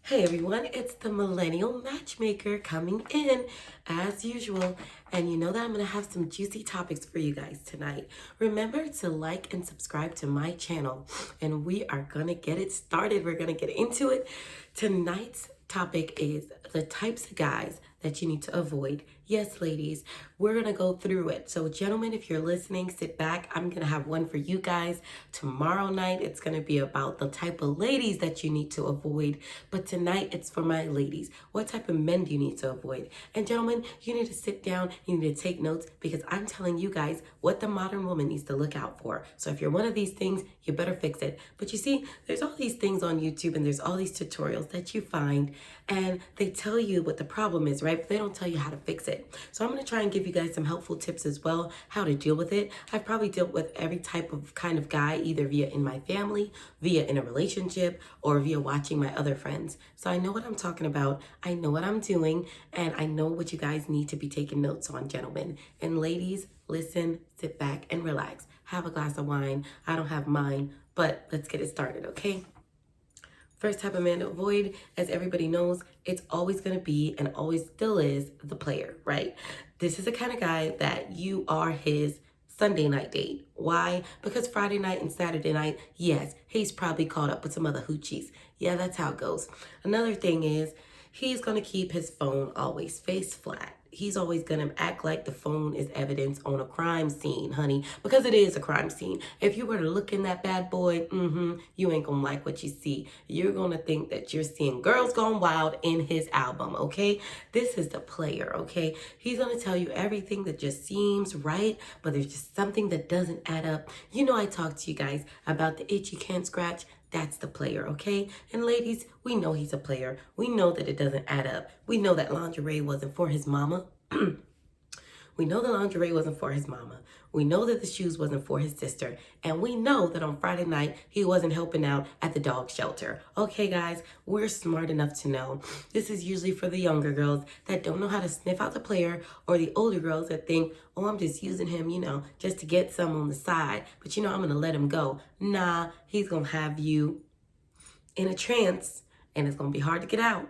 Hey everyone, it's the Millennial Matchmaker coming in as usual. And you know that I'm going to have some juicy topics for you guys tonight. Remember to like and subscribe to my channel. And we are going to get it started. We're going to get into it. Tonight's topic is the types of guys that you need to avoid. Yes, ladies, we're going to go through it. So gentlemen, if you're listening, sit back. I'm going to have one for you guys tomorrow night. It's going to be about the type of ladies that you need to avoid. But tonight it's for my ladies. What type of men do you need to avoid? And gentlemen, you need to sit down, you need to take notes, because I'm telling you guys what the modern woman needs to look out for. So if you're one of these things, you better fix it. But you see, there's all these things on YouTube and there's all these tutorials that you find and they tell you what the problem is, right? But they don't tell you how to fix it. So I'm going to try and give you guys some helpful tips as well, how to deal with it. I've probably dealt with every type of kind of guy, either via in my family, via in a relationship, or via watching my other friends. So I know what I'm talking about. I know what I'm doing, and I know what you guys need to be taking notes on, gentlemen. And ladies, listen, sit back and relax. Have a glass of wine. I don't have mine, but let's get it started, okay? First type of man to avoid, as everybody knows, it's always going to be and always still is the player, right? This is the kind of guy that you are his Sunday night date. Why? Because Friday night and Saturday night, yes, he's probably caught up with some other hoochies. Yeah, that's how it goes. Another thing is he's going to keep his phone always face flat. He's always going to act like the phone is evidence on a crime scene, honey, because it is a crime scene. If you were to look in that bad boy, you ain't going to like what you see. You're going to think that you're seeing Girls Gone Wild in his album, okay? This is the player, okay? He's going to tell you everything that just seems right, but there's just something that doesn't add up. You know, I talked to you guys about the itch you can't scratch. That's the player, okay? And ladies, we know he's a player. We know that it doesn't add up. We know that lingerie wasn't for his mama. We know the lingerie wasn't for his mama. We know that the shoes wasn't for his sister. And we know that on Friday night, he wasn't helping out at the dog shelter. Okay, guys, we're smart enough to know. This is usually for the younger girls that don't know how to sniff out the player, or the older girls that think, oh, I'm just using him, just to get some on the side. But, I'm going to let him go. Nah, he's going to have you in a trance, and it's going to be hard to get out.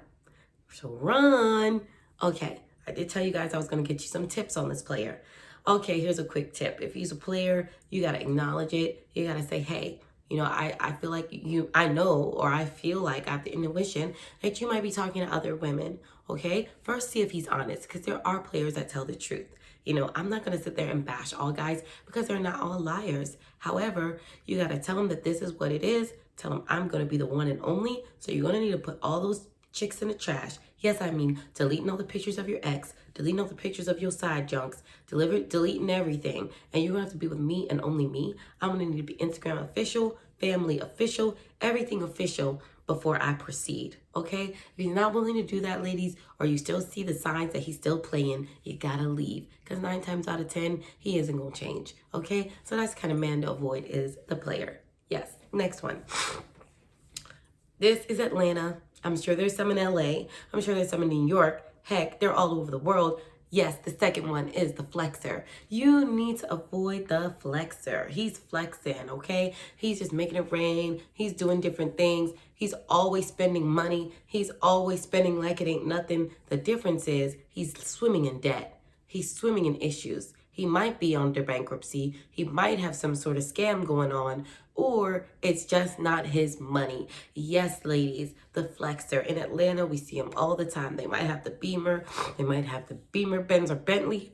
So run. Okay. I did tell you guys I was going to get you some tips on this player. Okay, here's a quick tip. If he's a player, you got to acknowledge it. You got to say, hey, I feel like I know, or I feel like I have the intuition that you might be talking to other women. Okay, first see if he's honest, because there are players that tell the truth. I'm not going to sit there and bash all guys because they're not all liars. However, you got to tell them that this is what it is. Tell them I'm going to be the one and only. So you're going to need to put all those chicks in the trash. Yes, I mean deleting all the pictures of your ex, deleting all the pictures of your side junks, deleting everything. And you're going to have to be with me and only me. I'm going to need to be Instagram official, family official, everything official before I proceed, okay? If he's not willing to do that, ladies, or you still see the signs that he's still playing, you gotta leave. Because 9 times out of 10, he isn't going to change, okay? So that's the kind of man to avoid, is the player. Yes, next one. This is Atlanta. I'm sure there's some in LA. I'm sure there's some in New York. Heck, they're all over the world. Yes, the second one is the flexor. You need to avoid the flexor. He's flexing, okay? He's just making it rain. He's doing different things. He's always spending money. He's always spending like it ain't nothing. The difference is he's swimming in debt. He's swimming in issues. He might be under bankruptcy. He might have some sort of scam going on, or it's just not his money. Yes, ladies, the flexor. In Atlanta, we see them all the time. They might have the Beamer. They might have the Beamer, Benz, or Bentley.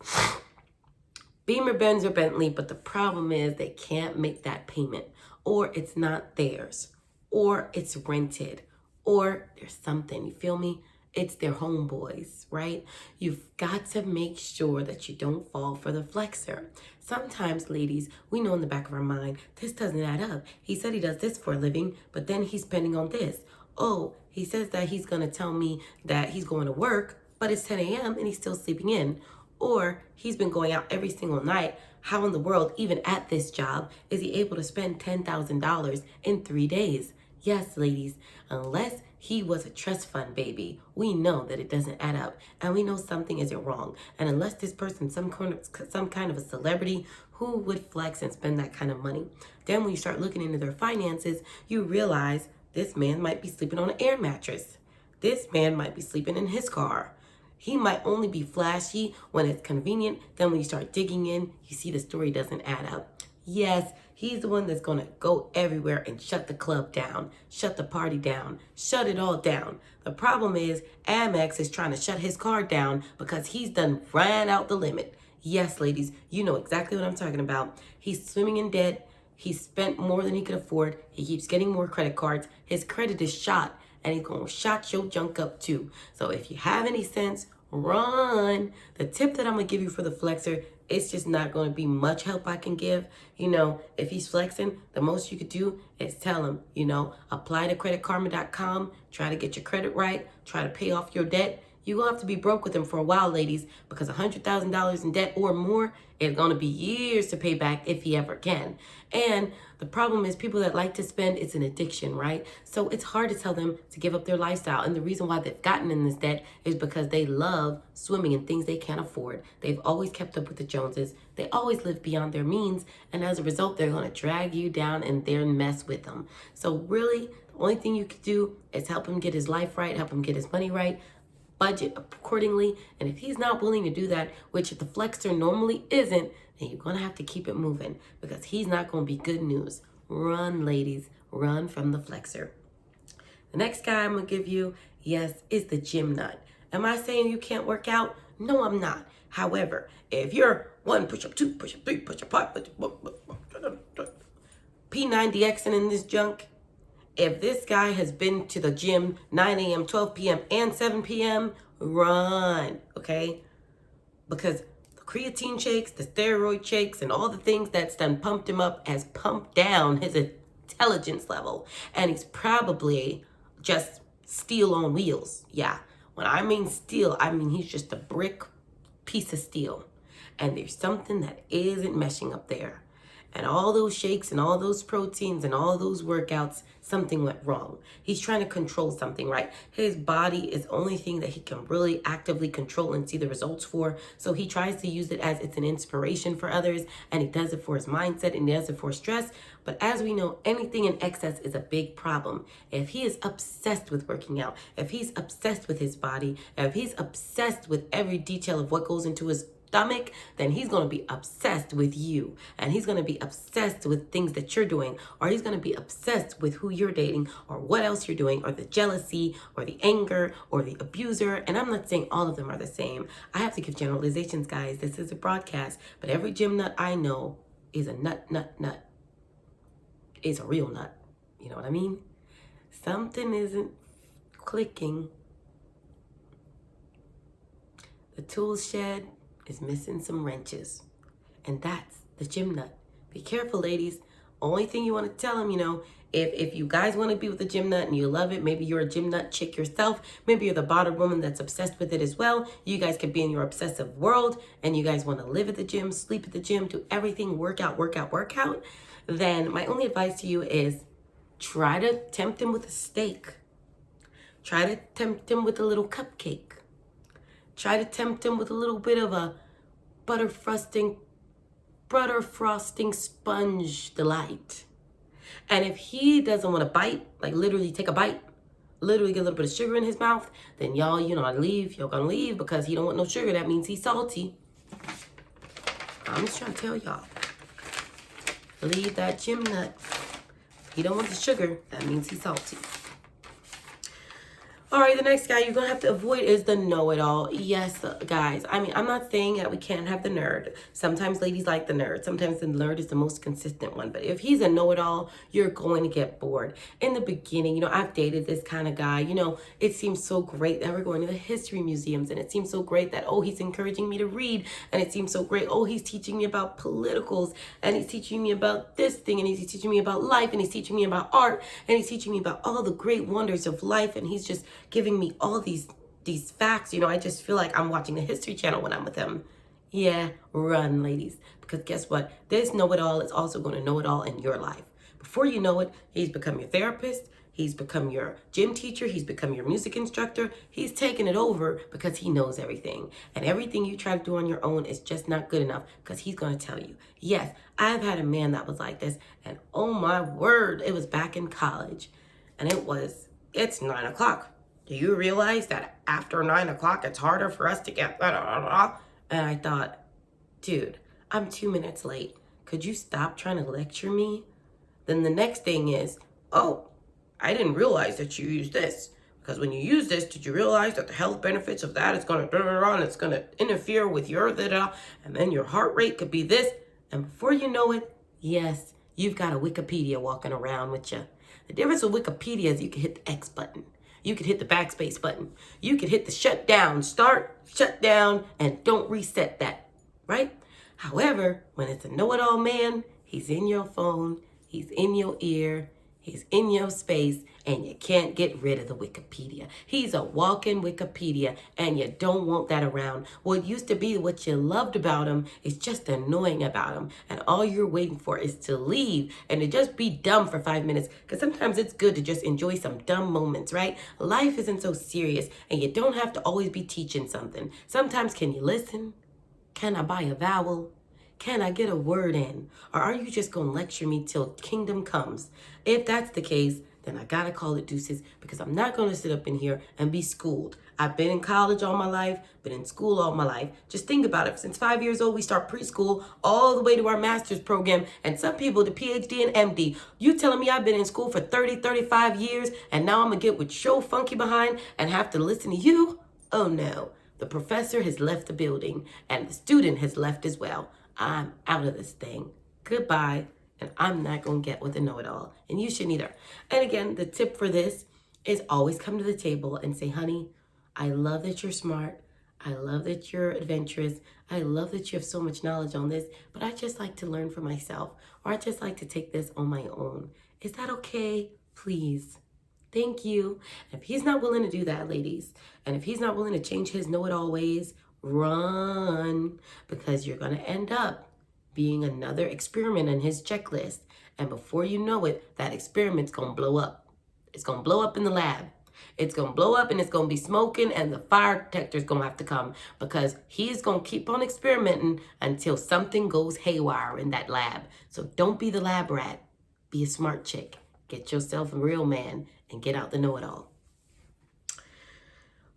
Beamer, Benz, or Bentley, but the problem is they can't make that payment, or it's not theirs, or it's rented, or there's something, you feel me? It's their homeboys, right? You've got to make sure that you don't fall for the flexor. Sometimes, ladies, we know in the back of our mind, this doesn't add up. He said he does this for a living, but then he's spending on this. Oh, he says that he's going to tell me that he's going to work, but it's 10 a.m. and he's still sleeping in. Or he's been going out every single night. How in the world, even at this job, is he able to spend $10,000 in 3 days? Yes, ladies, unless he was a trust fund baby, we know that it doesn't add up, and we know something isn't wrong. And unless this person some kind of a celebrity, who would flex and spend that kind of money? Then when you start looking into their finances, you realize this man might be sleeping on an air mattress. This man might be sleeping in his car. He might only be flashy when it's convenient. Then when you start digging in, you see the story doesn't add up. Yes, he's the one that's going to go everywhere and shut the club down, shut the party down, shut it all down. The problem is Amex is trying to shut his car down because he's done ran out the limit. Yes, ladies, you know exactly what I'm talking about. He's swimming in debt. He spent more than he could afford. He keeps getting more credit cards. His credit is shot, and he's going to shot your junk up too. So if you have any sense, run. The tip that I'm going to give you for the flexor, it's just not going to be much help I can give. You know, if he's flexing, the most you could do is tell him, you know, apply to creditkarma.com, try to get your credit right, try to pay off your debt. You're going to have to be broke with him for a while, ladies, because $100,000 in debt or more is going to be years to pay back if he ever can. And the problem is people that like to spend, it's an addiction, right? So it's hard to tell them to give up their lifestyle. And the reason why they've gotten in this debt is because they love swimming in things they can't afford. They've always kept up with the Joneses. They always live beyond their means. And as a result, they're going to drag you down and they're mess with them. So really, the only thing you could do is help him get his life right, help him get his money right, budget accordingly. And if he's not willing to do that, which the flexor normally isn't, then you're going to have to keep it moving because he's not going to be good news. Run, ladies. Run from the flexor. The next guy I'm going to give you, yes, is the gym nut. Am I saying you can't work out? No, I'm not. However, if you're 1 push-up, 2 push-up, 3 push-up, 5 push-up, P90Xing in this junk, if this guy has been to the gym 9 a.m., 12 p.m., and 7 p.m., run, okay? Because the creatine shakes, the steroid shakes, and all the things that's done pumped him up has pumped down his intelligence level. And he's probably just steel on wheels. Yeah, when I mean steel, I mean he's just a brick piece of steel. And there's something that isn't meshing up there. And all those shakes and all those proteins and all those workouts, something went wrong. He's trying to control something, right? His body is the only thing that he can really actively control and see the results for. So he tries to use it as it's an inspiration for others, and he does it for his mindset and he does it for stress. But as we know, anything in excess is a big problem. If he is obsessed with working out, if he's obsessed with his body, if he's obsessed with every detail of what goes into his stomach, then he's going to be obsessed with you, and he's going to be obsessed with things that you're doing, or he's going to be obsessed with who you're dating or what else you're doing, or the jealousy or the anger or the abuser. And I'm not saying all of them are the same. I have to give generalizations, guys. This is a broadcast, but every gym nut I know is a nut. Is a real nut. You know what I mean? Something isn't clicking. The tool shed is missing some wrenches, and that's the gym nut. Be careful, ladies. Only thing you want to tell them, you know, if you guys want to be with a gym nut and you love it, maybe you're a gym nut chick yourself, maybe you're the bottom woman that's obsessed with it as well. You guys could be in your obsessive world and you guys want to live at the gym, sleep at the gym, do everything, work out. Then my only advice to you is try to tempt him with a steak. Try to tempt him with a little cupcake. Try to tempt him with a little bit of a butter frosting sponge delight. And if he doesn't want to bite, like literally take a bite, literally get a little bit of sugar in his mouth, then y'all, you know, you're gonna leave because he don't want no sugar. That means he's salty. I'm just trying to tell y'all. Leave that gym nut. He don't want the sugar. That means he's salty. All right, the next guy you're going to have to avoid is the know-it-all. Yes, guys. I mean, I'm not saying that we can't have the nerd. Sometimes ladies like the nerd. Sometimes the nerd is the most consistent one. But if he's a know-it-all, you're going to get bored. In the beginning, you know, I've dated this kind of guy. You know, it seems so great that we're going to the history museums. And it seems so great that, oh, he's encouraging me to read. And it seems so great, oh, he's teaching me about politicals. And he's teaching me about this thing. And he's teaching me about life. And he's teaching me about art. And he's teaching me about all the great wonders of life. And he's just giving me all these facts. You know, I just feel like I'm watching the History Channel when I'm with him. Yeah, run, ladies. Because guess what? This know-it-all is also going to know it all in your life. Before you know it, he's become your therapist. He's become your gym teacher. He's become your music instructor. He's taken it over because he knows everything. And everything you try to do on your own is just not good enough because he's going to tell you. Yes, I've had a man that was like this. And oh my word, it was back in college. And it's 9 o'clock. Do you realize that after 9 o'clock, it's harder for us to get blah, blah, blah? And I thought, dude, I'm 2 minutes late. Could you stop trying to lecture me? Then the next thing is, oh, I didn't realize that you use this. Because when you use this, did you realize that the health benefits of that is going to, and it's going to interfere with your, and then your heart rate could be this. And before you know it, yes, you've got a Wikipedia walking around with you. The difference with Wikipedia is you can hit the X button. You could hit the backspace button. You could hit the shut down, start, shut down, and don't reset that, right? However, when it's a know-it-all man, he's in your phone, he's in your ear, he's in your space, and you can't get rid of the Wikipedia. He's a walking Wikipedia, and you don't want that around. What used to be what you loved about him is just annoying about him, and all you're waiting for is to leave and to just be dumb for 5 minutes, because sometimes it's good to just enjoy some dumb moments, right? Life isn't so serious, and you don't have to always be teaching something. Sometimes, can you listen? Can I buy a vowel? Can I get a word in? Or are you just going to lecture me till kingdom comes? If that's the case, then I got to call it deuces, because I'm not going to sit up in here and be schooled. I've been in college all my life, been in school all my life. Just think about it. Since 5 years old, we start preschool all the way to our master's program. And some people, the PhD and MD. You telling me I've been in school for 30, 35 years, and now I'm going to get with show funky behind and have to listen to you? Oh, no. The professor has left the building, and the student has left as well. I'm out of this thing. Goodbye. And I'm not going to get with a know-it-all. And you shouldn't either. And again, the tip for this is always come to the table and say, honey, I love that you're smart. I love that you're adventurous. I love that you have so much knowledge on this, but I just like to learn for myself, or I just like to take this on my own. Is that okay? Please. Thank you. If he's not willing to do that, ladies, and if he's not willing to change his know-it-all ways, run, because you're going to end up being another experiment in his checklist. And before you know it, that experiment's going to blow up. It's going to blow up in the lab. It's going to blow up and it's going to be smoking, and the fire detector's going to have to come, because he's going to keep on experimenting until something goes haywire in that lab. So don't be the lab rat. Be a smart chick. Get yourself a real man and get out the know-it-all.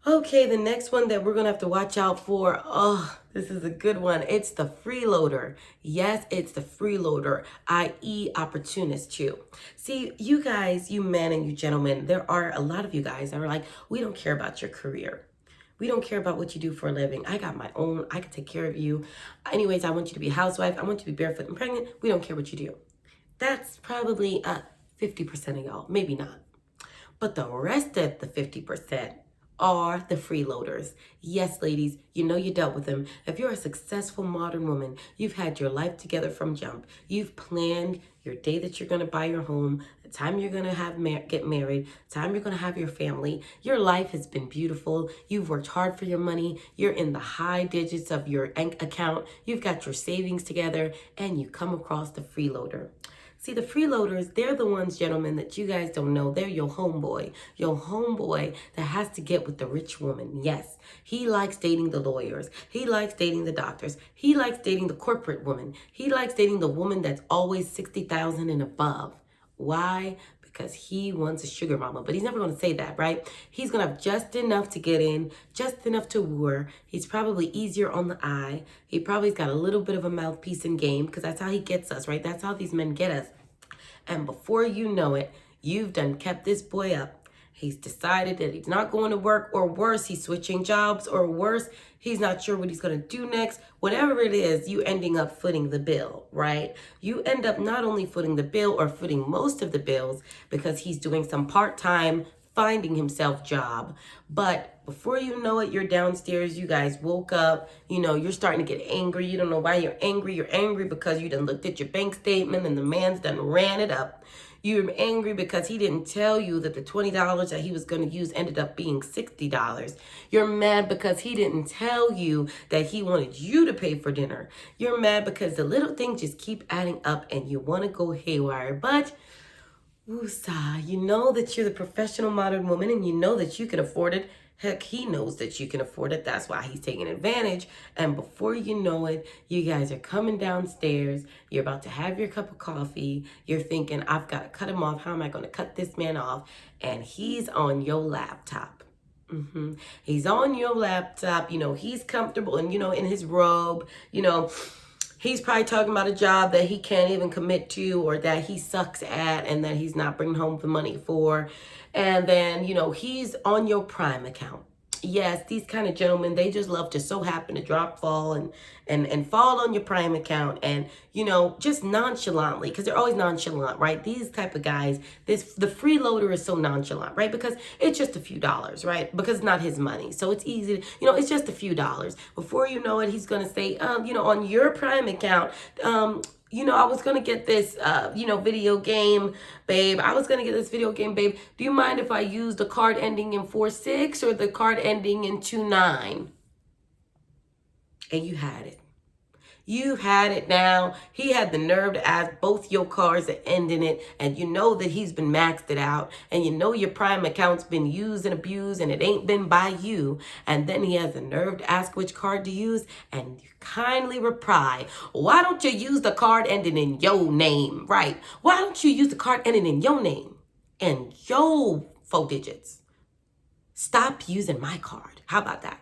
Okay, the next one that we're going to have to watch out for, oh, this is a good one. It's the freeloader. Yes, it's the freeloader, i.e. opportunist too. See, you guys, you men and you gentlemen, there are a lot of you guys that are like, we don't care about your career. We don't care about what you do for a living. I got my own. I can take care of you. Anyways, I want you to be a housewife. I want you to be barefoot and pregnant. We don't care what you do. That's probably 50% of y'all. Maybe not. But the rest of the 50% are the freeloaders. Yes, ladies, you know you dealt with them. If you're a successful modern woman, you've had your life together from jump. You've planned your day that you're going to buy your home, the time you're going to get married, the time you're going to have your family. Your life has been beautiful. You've worked hard for your money. You're in the high digits of your account. You've got your savings together, and you come across the freeloader. See, the freeloaders, they're the ones, gentlemen, that you guys don't know. They're your homeboy that has to get with the rich woman. Yes, he likes dating the lawyers. He likes dating the doctors. He likes dating the corporate woman. He likes dating the woman that's always 60,000 and above. Why? Because he wants a sugar mama, but he's never going to say that, right? He's going to have just enough to get in, just enough to woo her. He's probably easier on the eye. He probably's got a little bit of a mouthpiece in game, because that's how he gets us, right? That's how these men get us. And before you know it, you've done kept this boy up. He's decided that he's not going to work, or worse, he's switching jobs, or worse, he's not sure what he's going to do next. Whatever it is, you ending up footing the bill, right? You end up not only footing the bill, or footing most of the bills, because he's doing some part-time finding himself job. But before you know it, you're downstairs. You guys woke up. You know, you're starting to get angry. You don't know why you're angry. You're angry because you done looked at your bank statement and the man's done ran it up. You're angry because he didn't tell you that the $20 that he was going to use ended up being $60. You're mad because he didn't tell you that he wanted you to pay for dinner. You're mad because the little things just keep adding up and you want to go haywire. But woosah, you know that you're the professional modern woman, and you know that you can afford it. Heck, he knows that you can afford it. That's why he's taking advantage. And before you know it, you guys are coming downstairs. You're about to have your cup of coffee. You're thinking, I've got to cut him off. How am I going to cut this man off? And he's on your laptop. He's on your laptop, he's comfortable and, in his robe, he's probably talking about a job that he can't even commit to or that he sucks at and that he's not bringing home the money for. And then, he's on your Prime account. Yes, these kind of gentlemen, they just love to so happen to fall and fall on your Prime account and, just nonchalantly, because they're always nonchalant, right? These type of guys, the freeloader is so nonchalant, right? Because it's just a few dollars, right? Because it's not his money. So it's easy to, it's just a few dollars. Before you know it, he's going to say, on your Prime account, I was going to get this, video game, babe. I was going to get this video game, babe. Do you mind if I use the card ending in 46 or the card ending in 29? And you had it. You had it now. He had the nerve to ask both your cards to end in it. And you know that he's been maxed it out. And you know your Prime account's been used and abused and it ain't been by you. And then he has the nerve to ask which card to use. And you kindly reply, why don't you use the card ending in your name? Right. Why don't you use the card ending in your name and your 4 digits? Stop using my card. How about that?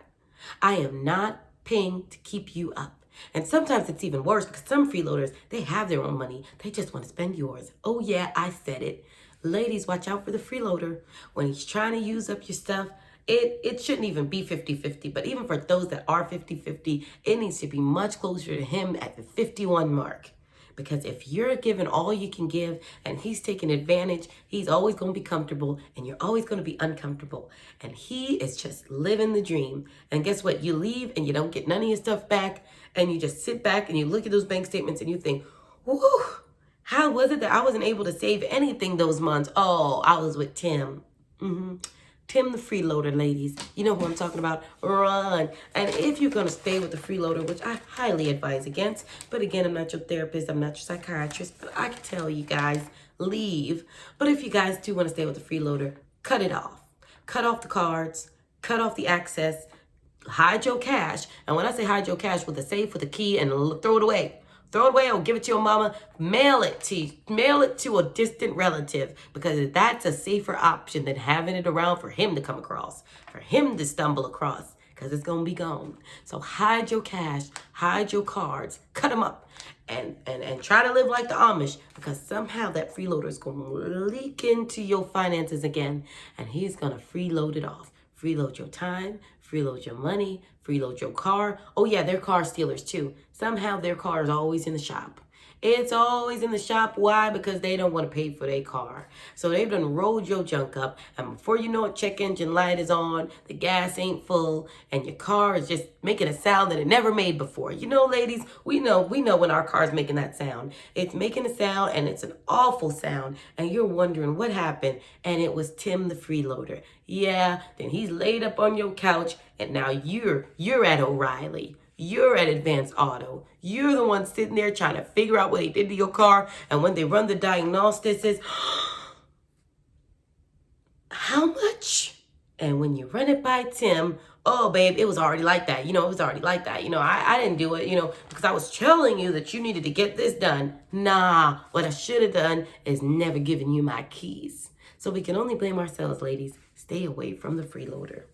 I am not paying to keep you up. And sometimes it's even worse because some freeloaders, they have their own money. They just want to spend yours. Oh yeah, I said it. Ladies, watch out for the freeloader. When he's trying to use up your stuff, it shouldn't even be 50-50. But even for those that are 50-50, it needs to be much closer to him at the 51 mark. Because if you're giving all you can give and he's taking advantage, he's always going to be comfortable and you're always going to be uncomfortable. And he is just living the dream. And guess what? You leave and you don't get none of your stuff back. And you just sit back and you look at those bank statements and you think, whoo, how was it that I wasn't able to save anything those months? Oh, I was with Tim. Tim the freeloader, ladies. You know who I'm talking about. Run. And if you're going to stay with the freeloader, which I highly advise against, but again, I'm not your therapist, I'm not your psychiatrist, but I can tell you guys, leave. But if you guys do want to stay with the freeloader, cut it off. Cut off the cards, cut off the access, hide your cash. And when I say hide your cash, with a safe, with a key, and throw it away. Throw it away or give it to your mama. Mail it to a distant relative, because that's a safer option than having it around for him to come across, for him to stumble across, because it's going to be gone. So hide your cash, hide your cards, cut them up, and try to live like the Amish, because somehow that freeloader is going to leak into your finances again, and he's going to freeload it off. Freeload your time, freeload your money, freeload your car. Oh yeah, they're car stealers too. Somehow their car is always in the shop. It's always in the shop. Why? Because they don't want to pay for their car. So they've done rolled your junk up, and before you know it, check engine light is on, the gas ain't full, and your car is just making a sound that it never made before. Ladies, we know when our car's making that sound. It's making a sound, and it's an awful sound, and you're wondering what happened, and it was Tim the freeloader. Yeah, then he's laid up on your couch, and now you're at O'Reilly. You're at Advanced Auto. You're the one sitting there trying to figure out what he did to your car. And when they run the diagnosis, it says, how much? And when you run it by Tim, oh, babe, it was already like that. It was already like that. I didn't do it, because I was telling you that you needed to get this done. Nah, what I should have done is never given you my keys. So we can only blame ourselves, ladies. Stay away from the freeloader.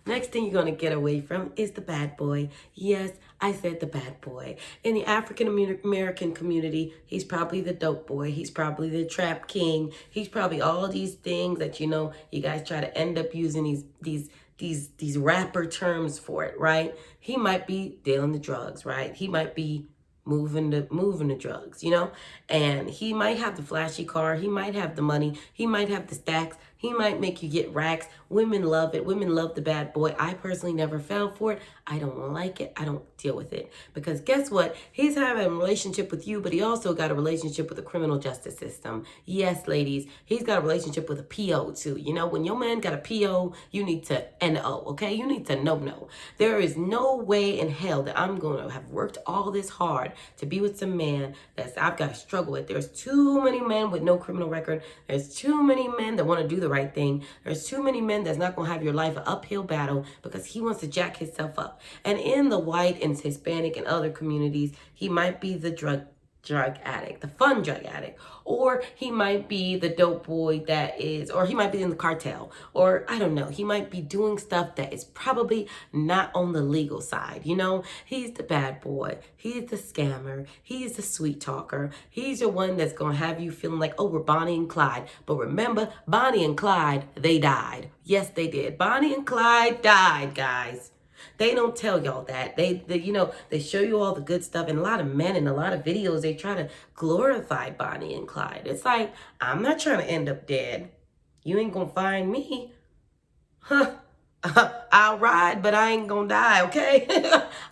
Next thing you're going to get away from is the bad boy. Yes, I said the bad boy. In the African American community, he's probably the dope boy. He's probably the trap king. He's probably all these things that, you guys try to end up using these rapper terms for it, right? He might be dealing the drugs, right? He might be moving the drugs, and he might have the flashy car. He might have the money. He might have the stacks. He might make you get racks. Women love it. Women love the bad boy. I personally never fell for it. I don't like it. I don't deal with it. Because guess what? He's having a relationship with you, but he also got a relationship with the criminal justice system. Yes, ladies, he's got a relationship with a PO too. When your man got a PO, you need to NO, okay? You need to no. There is no way in hell that I'm going to have worked all this hard to be with some man that I've got to struggle with. There's too many men with no criminal record. There's too many men that want to do the right thing. There's too many men that's not going to have your life an uphill battle because he wants to jack himself up. And in the white and Hispanic and other communities, he might be the drug drug addict, the fun drug addict, or he might be the dope boy or he might be in the cartel, or I don't know, he might be doing stuff that is probably not on the legal side. He's the bad boy, he's the scammer, he's the sweet talker, he's the one that's gonna have you feeling like, oh, we're Bonnie and Clyde. But remember, Bonnie and Clyde, they died. Yes, they did. Bonnie and Clyde died, guys. They don't tell y'all that. They show you all the good stuff. And a lot of men in a lot of videos, they try to glorify Bonnie and Clyde. It's like, I'm not trying to end up dead. You ain't gonna find me. Huh. I'll ride, but I ain't gonna die, okay?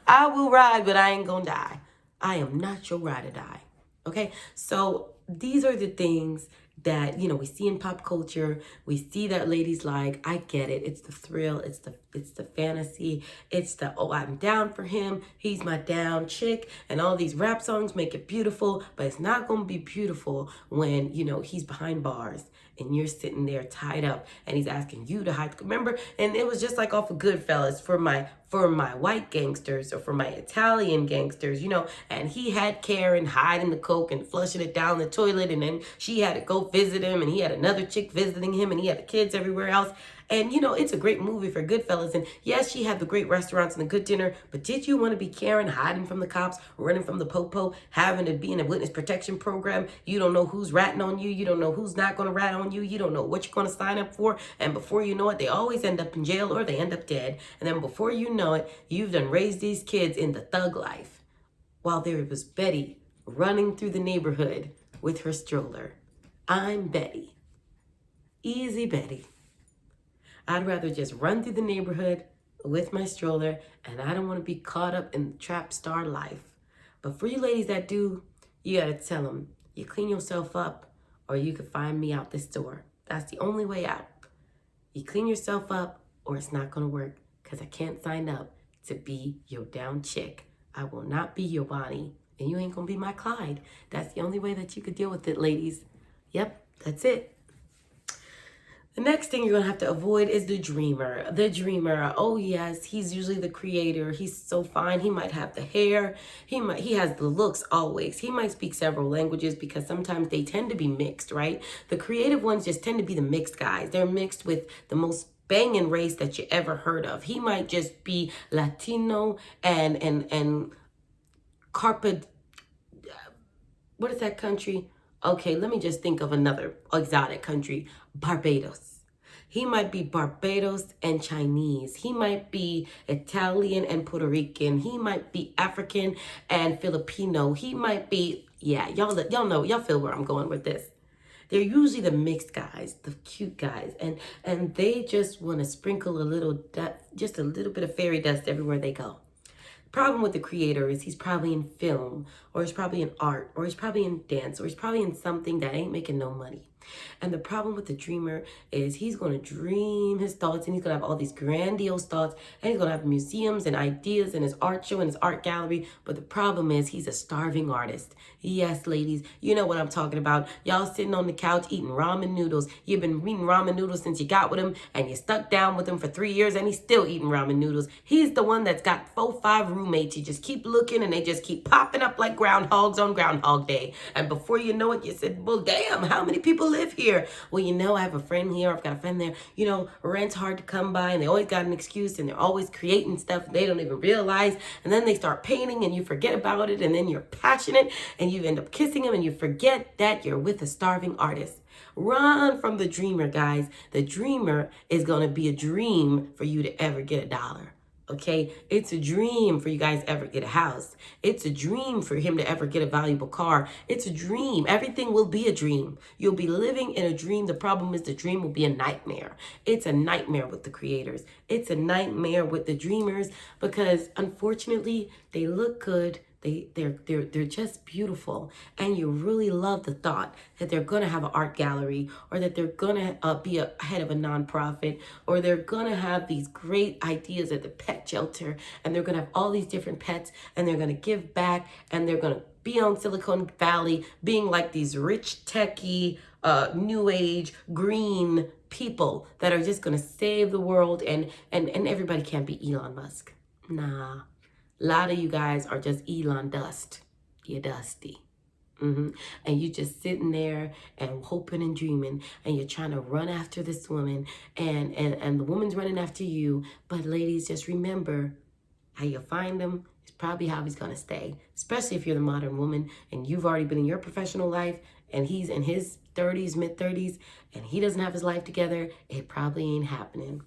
I will ride, but I ain't gonna die. I am not your ride or die. Okay? So these are the things that, we see in pop culture. We see that ladies like. I get it. It's the thrill. It's the fantasy. It's the, oh, I'm down for him. He's my down chick. And all these rap songs make it beautiful, but it's not going to be beautiful when, he's behind bars and you're sitting there tied up and he's asking you to hide. Remember? And it was just like off of Goodfellas for my white gangsters or for my Italian gangsters, and he had Karen hiding the coke and flushing it down the toilet, and then she had to go visit him, and he had another chick visiting him, and he had the kids everywhere else. And, it's a great movie for Goodfellas. And yes, she had the great restaurants and the good dinner, but did you want to be Karen hiding from the cops, running from the popo, having to be in a witness protection program? You don't know who's ratting on you. You don't know who's not going to rat on you. You don't know what you're going to sign up for. And before you know it, they always end up in jail or they end up dead. And then before you know it, you've done raised these kids in the thug life. While there was Betty running through the neighborhood with her stroller. I'm Betty. Easy Betty. I'd rather just run through the neighborhood with my stroller, and I don't want to be caught up in the trap star life. But for you ladies that do, you got to tell them, you clean yourself up, or you can find me out this door. That's the only way out. You clean yourself up, or it's not going to work, because I can't sign up to be your down chick. I will not be your Bonnie, and you ain't going to be my Clyde. That's the only way that you could deal with it, ladies. Yep, that's it. The next thing you're going to have to avoid is the dreamer. The dreamer, oh yes, he's usually the creator. He's so fine. He might have the hair. He has the looks always. He might speak several languages because sometimes they tend to be mixed, right? The creative ones just tend to be the mixed guys. They're mixed with the most banging race that you ever heard of. He might just be Latino and Carpa, what is that country? Okay, let me just think of another exotic country, Barbados. He might be Barbados and Chinese. He might be Italian and Puerto Rican. He might be African and Filipino. He might be, yeah, y'all know, y'all feel where I'm going with this. They're usually the mixed guys, the cute guys, and they just want to sprinkle just a little bit of fairy dust everywhere they go. Problem with the creator is he's probably in film, or he's probably in art, or he's probably in dance, or he's probably in something that ain't making no money. And the problem with the dreamer is he's going to dream his thoughts, and he's going to have all these grandiose thoughts, and he's going to have museums and ideas and his art show and his art gallery. But the problem is he's a starving artist. Yes, ladies, you know what I'm talking about. Y'all sitting on the couch eating ramen noodles. You've been eating ramen noodles since you got with him, and you stuck down with him for 3 years, and he's still eating ramen noodles. He's the one that's got 4-5 roommates. You just keep looking, and they just keep popping up like groundhogs on Groundhog Day. And before you know it, you said, well, damn, how many people live here? Well, I have a friend here. I've got a friend there. Rent's hard to come by, and they always got an excuse, and they're always creating stuff they don't even realize. And then they start painting, and you forget about it, and then you're passionate, and you end up kissing them, and you forget that you're with a starving artist. Run from the dreamer, guys. The dreamer is going to be a dream for you to ever get $1. Okay, it's a dream for you guys to ever get a house. It's a dream for him to ever get a valuable car. It's a dream. Everything will be a dream. You'll be living in a dream. The problem is the dream will be a nightmare. It's a nightmare with the creators. It's a nightmare with the dreamers because unfortunately they look good. They're just beautiful, and you really love the thought that they're gonna have an art gallery, or that they're gonna be a head of a nonprofit, or they're gonna have these great ideas at the pet shelter, and they're gonna have all these different pets, and they're gonna give back, and they're gonna be on Silicon Valley, being like these rich techie, new age, green people that are just gonna save the world, and everybody can't be Elon Musk. Nah. A lot of you guys are just Elon dust. You're dusty. And you just sitting there and hoping and dreaming, and you're trying to run after this woman, and the woman's running after you. But ladies, just remember, how you find him is probably how he's going to stay, especially if you're the modern woman and you've already been in your professional life and he's in his 30s, mid 30s, and he doesn't have his life together. It probably ain't happening.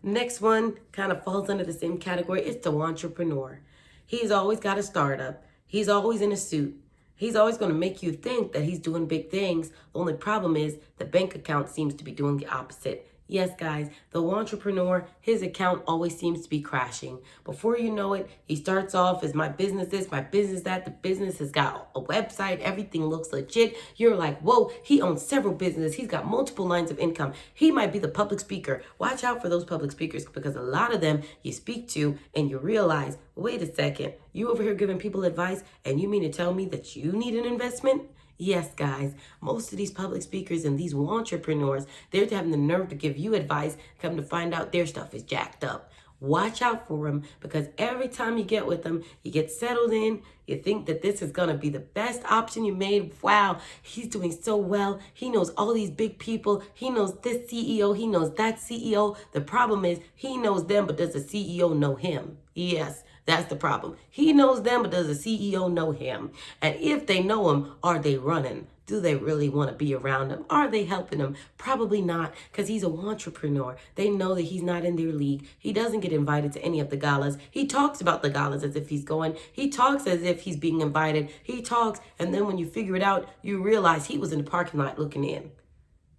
Next one kind of falls under the same category. It's the entrepreneur. He's always got a startup. He's always in a suit. He's always going to make you think that he's doing big things. The only problem is the bank account seems to be doing the opposite. Yes, guys, the entrepreneur, his account always seems to be crashing. Before you know it, he starts off as my business this, my business that. The business has got a website. Everything looks legit. You're like, whoa, he owns several businesses. He's got multiple lines of income. He might be the public speaker. Watch out for those public speakers, because a lot of them you speak to and you realize, wait a second, you over here giving people advice and you mean to tell me that you need an investment? Yes, guys, most of these public speakers and these entrepreneurs, they're having the nerve to give you advice, come to find out their stuff is jacked up. Watch out for them, because every time you get with them, you get settled in, you think that this is going to be the best option you made. Wow, he's doing so well. He knows all these big people. He knows this CEO. He knows that CEO. The problem is he knows them, but does the CEO know him? Yes. That's the problem. He knows them, but does the CEO know him? And if they know him, are they running? Do they really want to be around him? Are they helping him? Probably not, because he's an entrepreneur. They know that he's not in their league. He doesn't get invited to any of the galas. He talks about the galas as if he's going. He talks as if he's being invited. He talks, and then when you figure it out, you realize he was in the parking lot looking in.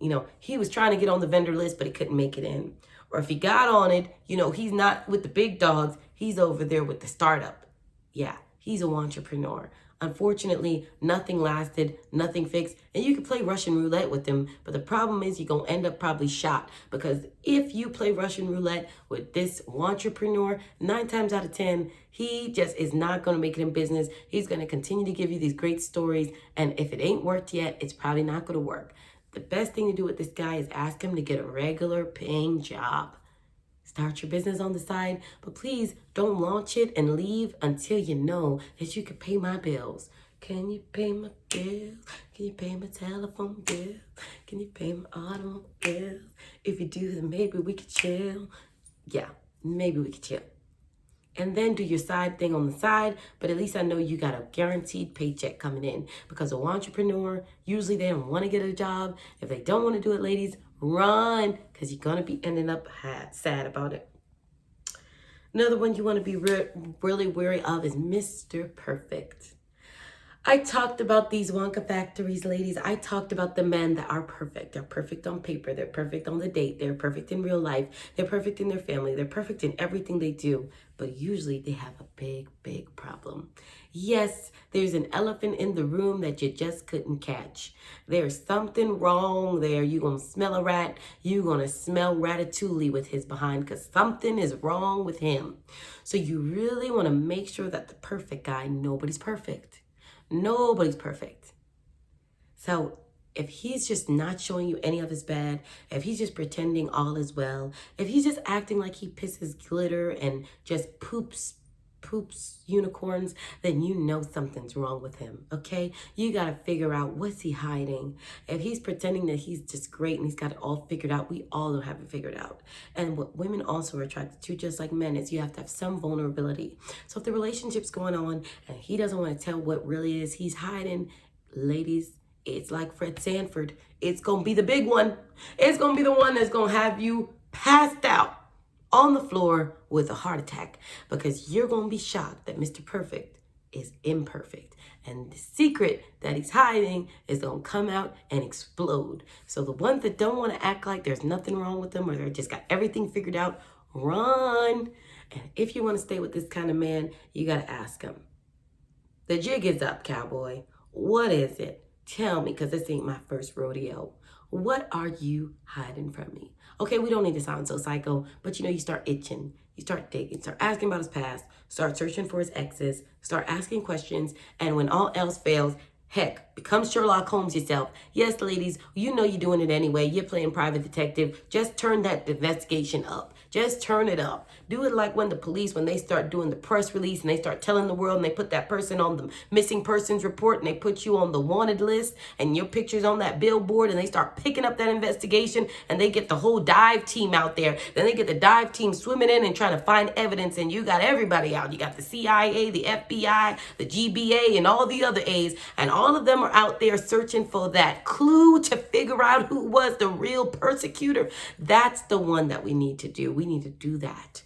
You know, he was trying to get on the vendor list, but he couldn't make it in. Or if he got on it, you know, he's not with the big dogs. He's over there with the startup. Yeah, he's an entrepreneur. Unfortunately, nothing lasted, nothing fixed, and you can play Russian roulette with him, but the problem is you're going to end up probably shot, because if you play Russian roulette with this entrepreneur, 9 times out of 10, he just is not going to make it in business. He's going to continue to give you these great stories, and if it ain't worked yet, it's probably not going to work. The best thing to do with this guy is ask him to get a regular paying job. Start your business on the side, but please don't launch it and leave until you know that you can pay my bills. Can you pay my bills? Can you pay my telephone bill? Can you pay my automobile? If you do, then maybe we could chill. Yeah, maybe we could chill. And then do your side thing on the side, but at least I know you got a guaranteed paycheck coming in. Because an entrepreneur, usually they don't want to get a job. If they don't want to do it, ladies, run, because you're going to be ending up sad about it. Another one you want to be really wary of is Mr. Perfect. I talked about these Wonka factories, ladies. I talked about the men that are perfect. They're perfect on paper. They're perfect on the date. They're perfect in real life. They're perfect in their family. They're perfect in everything they do. But usually they have a big, big problem. Yes, there's an elephant in the room that you just couldn't catch. There's something wrong there. You're going to smell a rat. You're going to smell ratatouille with his behind, because something is wrong with him. So you really want to make sure that the perfect guy, nobody's perfect. Nobody's perfect. So if he's just not showing you any of his bad, if he's just pretending all is well, if he's just acting like he pisses glitter and just poops unicorns, then you know something's wrong with him, okay? You got to figure out, what's he hiding? If he's pretending that he's just great and he's got it all figured out, we all don't have it figured out. And what women also are attracted to, just like men, is you have to have some vulnerability. So if the relationship's going on and he doesn't want to tell what really is he's hiding, ladies, it's like Fred Sanford. It's going to be the big one. It's going to be the one that's going to have you passed out on the floor with a heart attack, because you're going to be shocked that Mr. Perfect is imperfect. And the secret that he's hiding is going to come out and explode. So the ones that don't want to act like there's nothing wrong with them, or they just got everything figured out, run. And if you want to stay with this kind of man, you got to ask him. The jig is up, cowboy. What is it? Tell me, because this ain't my first rodeo. What are you hiding from me? Okay, we don't need to sound so psycho, but you start itching. You start digging, start asking about his past, start searching for his exes, start asking questions, and when all else fails, heck, Become Sherlock Holmes yourself. Yes, ladies, you know you're doing it anyway. You're playing private detective. Just turn that investigation up. Just turn it up. Do it like when the police, when they start doing the press release and they start telling the world and they put that person on the missing persons report and they put you on the wanted list and your picture's on that billboard and they start picking up that investigation and they get the whole dive team out there. Then they get the dive team swimming in and trying to find evidence, and you got everybody out. You got the CIA, the FBI, the GBA, and all the other A's, and all of them are out there searching for that clue to figure out who was the real persecutor. That's the one that we need to do. We need to do that.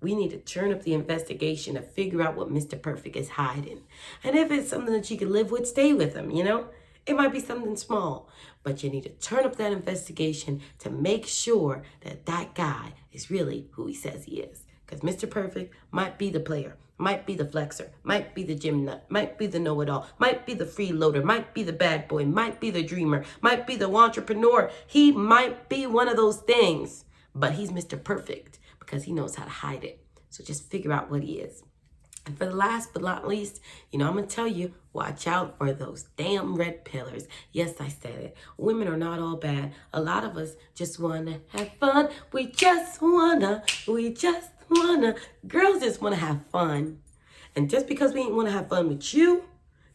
We need to turn up the investigation to figure out what Mr. Perfect is hiding. And if it's something that you can live with, stay with him, you know? It might be something small, but you need to turn up that investigation to make sure that that guy is really who he says he is. Because Mr. Perfect might be the player, might be the flexor, might be the gym nut, might be the know-it-all, might be the freeloader, might be the bad boy, might be the dreamer, might be the entrepreneur. He might be one of those things, but he's Mr. Perfect because he knows how to hide it. So just figure out what he is. And for the last but not least, I'm going to tell you, watch out for those damn red pillars. Yes, I said it. Women are not all bad. A lot of us just want to have fun. We just want to. Girls just want to have fun. And just because we ain't want to have fun with you,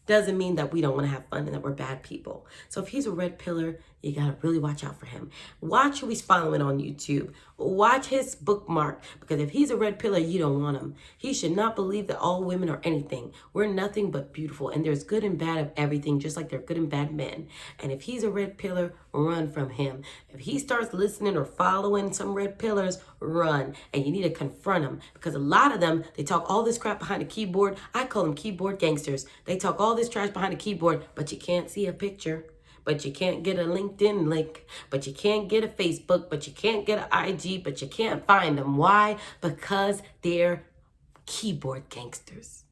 doesn't mean that we don't want to have fun and that we're bad people. So if he's a red pillar, you got to really watch out for him. Watch who he's following on YouTube. Watch his bookmark, because if he's a red pillar, you don't want him. He should not believe that all women are anything. We're nothing but beautiful, and there's good and bad of everything, just like there are good and bad men. And if he's a red pillar, run from him. If he starts listening or following some red pillars, run. And you need to confront him, because a lot of them, they talk all this crap behind the keyboard. I call them keyboard gangsters. They talk all this trash behind the keyboard, but you can't see a picture. But you can't get a LinkedIn link, but you can't get a Facebook, but you can't get an IG, but you can't find them. Why? Because they're keyboard gangsters.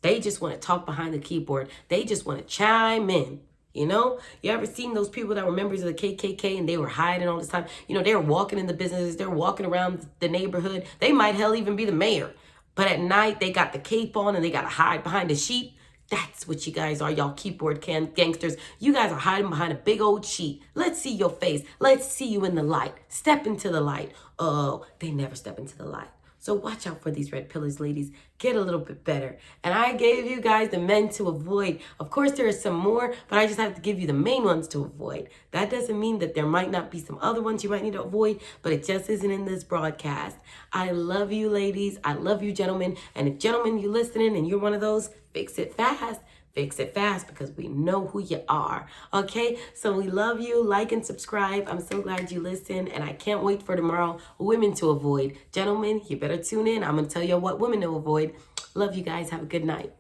They just want to talk behind the keyboard. They just want to chime in. You ever seen those people that were members of the KKK and they were hiding all this time? They were walking in the businesses. They were walking around the neighborhood. They might hell even be the mayor. But at night, they got the cape on and they got to hide behind a sheet. That's what you guys are, y'all keyboard gangsters. You guys are hiding behind a big old sheet. Let's see your face. Let's see you in the light. Step into the light. Oh, they never step into the light. So watch out for these red pillars, ladies. Get a little bit better. And I gave you guys the men to avoid. Of course, there are some more, but I just have to give you the main ones to avoid. That doesn't mean that there might not be some other ones you might need to avoid, but it just isn't in this broadcast. I love you, ladies. I love you, gentlemen. And if, gentlemen, you're listening and you're one of those, fix it fast. Fix it fast, because we know who you are. Okay, so we love you. Like and subscribe. I'm so glad you listened, and I can't wait for tomorrow. Women to avoid. Gentlemen, you better tune in. I'm going to tell you what women to avoid. Love you guys. Have a good night.